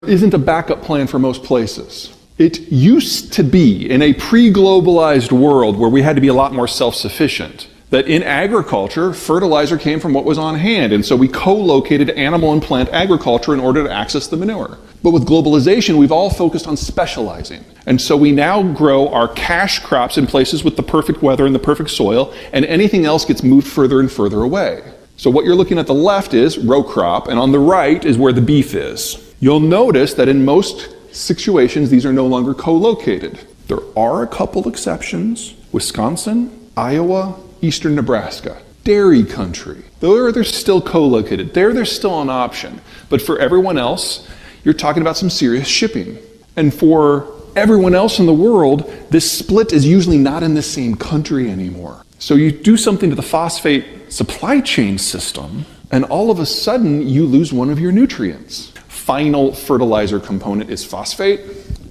Isn't a backup plan for most places. It used to be, in a pre-globalized world where we had to be a lot more self-sufficient, that in agriculture, fertilizer came from what was on hand, and so we co-located animal and plant agriculture in order to access the manure. But with globalization, we've all focused on specializing. And so we now grow our cash crops in places with the perfect weather and the perfect soil, and anything else gets moved further and further away. So what you're looking at the left is row crop, and on the right is where the beef is. You'll notice that in most situations, these are no longer co-located. There are a couple exceptions. Wisconsin, Iowa, eastern Nebraska. Dairy country. They're still co-located. They're still an option. But for everyone else, you're talking about some serious shipping. And for everyone else in the world, this split is usually not in the same country anymore. So you do something to the phosphate supply chain system, and all of a sudden you lose one of your nutrients. Final fertilizer component is phosphate.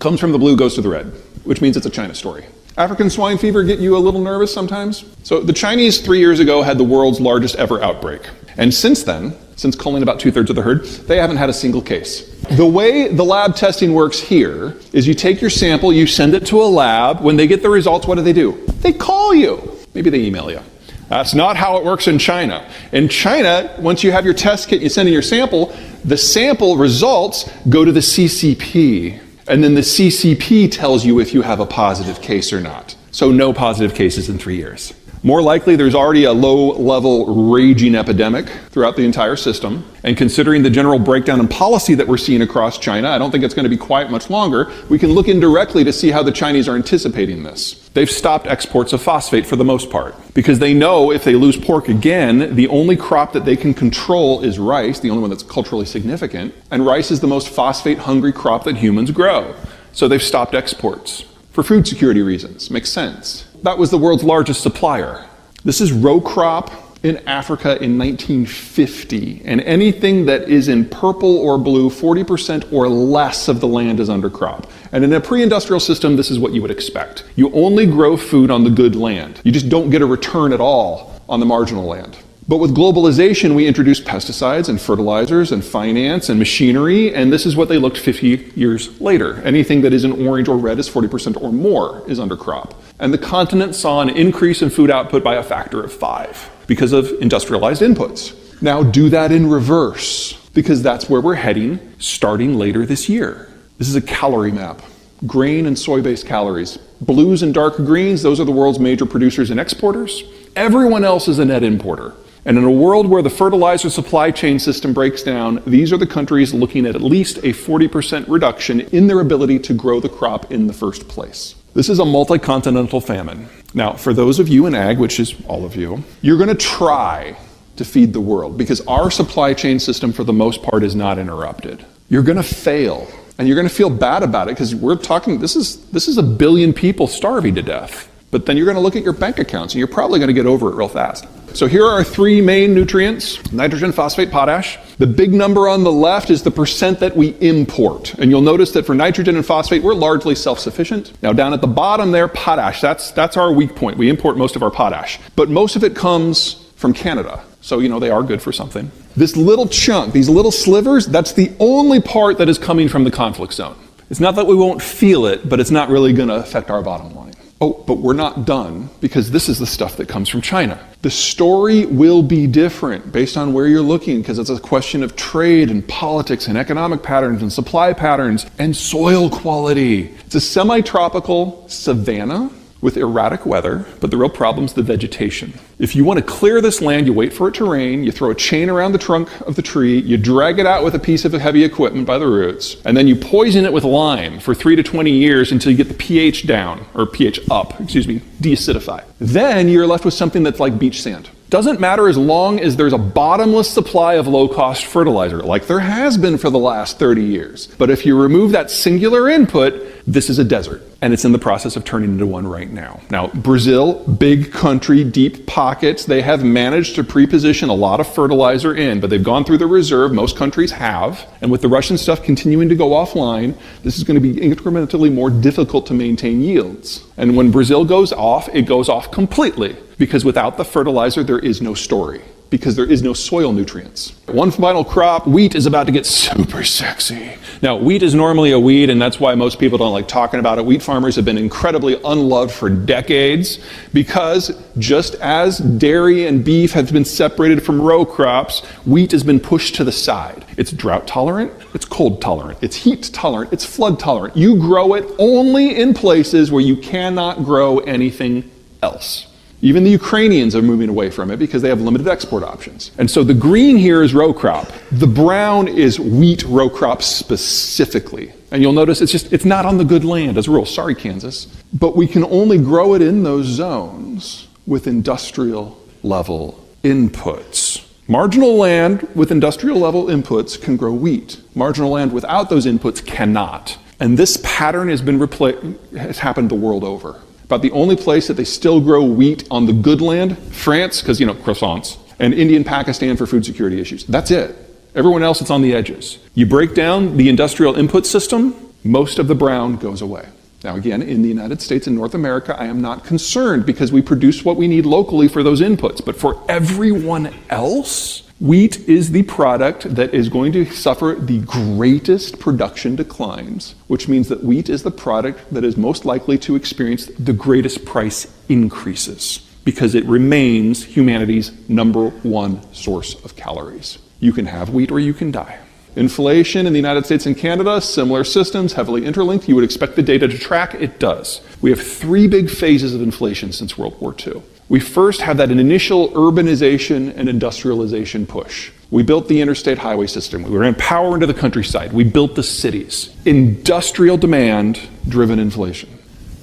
Comes from the blue, goes to the red, which means it's a China story. African swine fever get you a little nervous sometimes? So the Chinese 3 years ago had the world's largest ever outbreak. And since then, since culling about 2/3 of the herd, they haven't had a single case. The way the lab testing works here is you take your sample, you send it to a lab. When they get the results, what do? They call you. Maybe they email you. That's not how it works in China. In China, once you have your test kit, you send in your sample, the sample results go to the CCP. And then the CCP tells you if you have a positive case or not. So no positive cases in 3 years. More likely, there's already a low-level raging epidemic throughout the entire system. And considering the general breakdown in policy that we're seeing across China, I don't think it's going to be quiet much longer. We can look indirectly to see how the Chinese are anticipating this. They've stopped exports of phosphate for the most part, because they know if they lose pork again, the only crop that they can control is rice, the only one that's culturally significant. And rice is the most phosphate-hungry crop that humans grow. So they've stopped exports. For food security reasons. Makes sense. That was the world's largest supplier. This is row crop in Africa in 1950. And anything that is in purple or blue, 40% or less of the land is under crop. And in a pre-industrial system, this is what you would expect. You only grow food on the good land. You just don't get a return at all on the marginal land. But with globalization, we introduced pesticides and fertilizers and finance and machinery, and this is what they looked 50 years later. Anything that isn't orange or red is 40% or more is under crop. And the continent saw an increase in food output by a factor of 5 because of industrialized inputs. Now do that in reverse, because that's where we're heading starting later this year. This is a calorie map. Grain and soy-based calories. Blues and dark greens, those are the world's major producers and exporters. Everyone else is a net importer. And in a world where the fertilizer supply chain system breaks down, these are the countries looking at least a 40% reduction in their ability to grow the crop in the first place. This is a multi-continental famine. Now, for those of you in ag, which is all of you, you're going to try to feed the world because our supply chain system, for the most part, is not interrupted. You're going to fail, and you're going to feel bad about it because we're talking, this is a billion people starving to death. But then you're going to look at your bank accounts, and you're probably going to get over it real fast. So here are our 3 main nutrients: nitrogen, phosphate, potash. The big number on the left is the percent that we import. And you'll notice that for nitrogen and phosphate, we're largely self-sufficient. Now down at the bottom there, potash, that's our weak point. We import most of our potash. But most of it comes from Canada. So, they are good for something. This little chunk, these little slivers, that's the only part that is coming from the conflict zone. It's not that we won't feel it, but it's not really going to affect our bottom line. Oh, but we're not done, because this is the stuff that comes from China. The story will be different based on where you're looking, because it's a question of trade and politics and economic patterns and supply patterns and soil quality. It's a semi-tropical savanna with erratic weather, but the real problem is the vegetation. If you want to clear this land, you wait for it to rain, you throw a chain around the trunk of the tree, you drag it out with a piece of heavy equipment by the roots, and then you poison it with lime for 3 to 20 years until you get the pH down, or pH up, deacidify. Then you're left with something that's like beach sand. Doesn't matter as long as there's a bottomless supply of low-cost fertilizer, like there has been for the last 30 years. But if you remove that singular input, this is a desert, and it's in the process of turning into one right now. Now, Brazil, big country, deep pockets, they have managed to pre-position a lot of fertilizer in, but they've gone through the reserve, most countries have, and with the Russian stuff continuing to go offline, this is going to be incrementally more difficult to maintain yields. And when Brazil goes off, it goes off completely, because without the fertilizer, there is no story. because there is no soil nutrients. One final crop, wheat is about to get super sexy. Now, wheat is normally a weed, and that's why most people don't like talking about it. Wheat farmers have been incredibly unloved for decades because just as dairy and beef have been separated from row crops, wheat has been pushed to the side. It's drought tolerant, it's cold tolerant, it's heat tolerant, it's flood tolerant. You grow it only in places where you cannot grow anything else. Even the Ukrainians are moving away from it because they have limited export options. And so the green here is row crop. The brown is wheat row crop specifically. And you'll notice it's not on the good land as a rule. Sorry, Kansas. But we can only grow it in those zones with industrial level inputs. Marginal land with industrial level inputs can grow wheat. Marginal land without those inputs cannot. And this pattern has happened the world over. About the only place that they still grow wheat on the good land, France, because croissants, and India and Pakistan for food security issues. That's it. Everyone else, it's on the edges. You break down the industrial input system, most of the brown goes away. Now again, in the United States and North America, I am not concerned because we produce what we need locally for those inputs. But for everyone else, wheat is the product that is going to suffer the greatest production declines, which means that wheat is the product that is most likely to experience the greatest price increases because it remains humanity's #1 source of calories. You can have wheat or you can die. Inflation in the United States and Canada, similar systems, heavily interlinked. You would expect the data to track. It does. We have 3 big phases of inflation since World War II. We first had that initial urbanization and industrialization push. We built the interstate highway system. We ran power into the countryside. We built the cities. Industrial demand-driven inflation.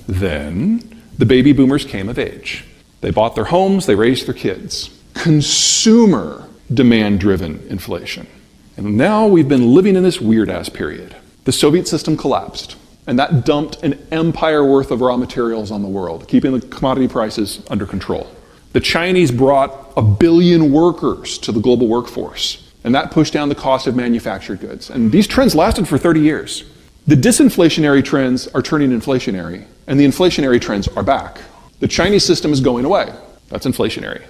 Then the baby boomers came of age. They bought their homes, they raised their kids. Consumer demand-driven inflation. And now we've been living in this weird-ass period. The Soviet system collapsed. And that dumped an empire worth of raw materials on the world, keeping the commodity prices under control. The Chinese brought 1 billion workers to the global workforce, and that pushed down the cost of manufactured goods. And these trends lasted for 30 years. The disinflationary trends are turning inflationary, and the inflationary trends are back. The Chinese system is going away. That's inflationary.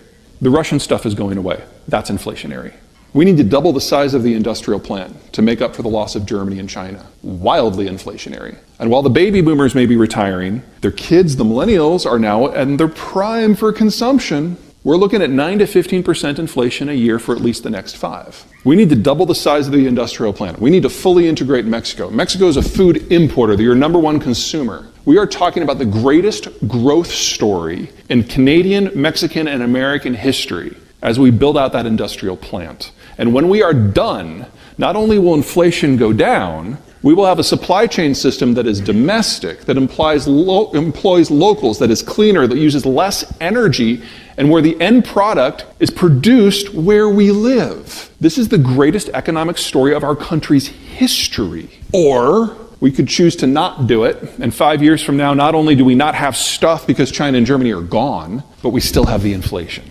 The Russian stuff is going away. That's inflationary. We need to double the size of the industrial plant to make up for the loss of Germany and China. Wildly inflationary. And while the baby boomers may be retiring, their kids, the millennials, are now in their prime for consumption. We're looking at 9 to 15% inflation a year for at least the next 5. We need to double the size of the industrial plant. We need to fully integrate Mexico. Mexico is a food importer. They're your #1 consumer. We are talking about the greatest growth story in Canadian, Mexican, and American history as we build out that industrial plant. And when we are done, not only will inflation go down, we will have a supply chain system that is domestic, that employs locals, that is cleaner, that uses less energy, and where the end product is produced where we live. This is the greatest economic story of our country's history. Or we could choose to not do it, and 5 years from now, not only do we not have stuff because China and Germany are gone, but we still have the inflation.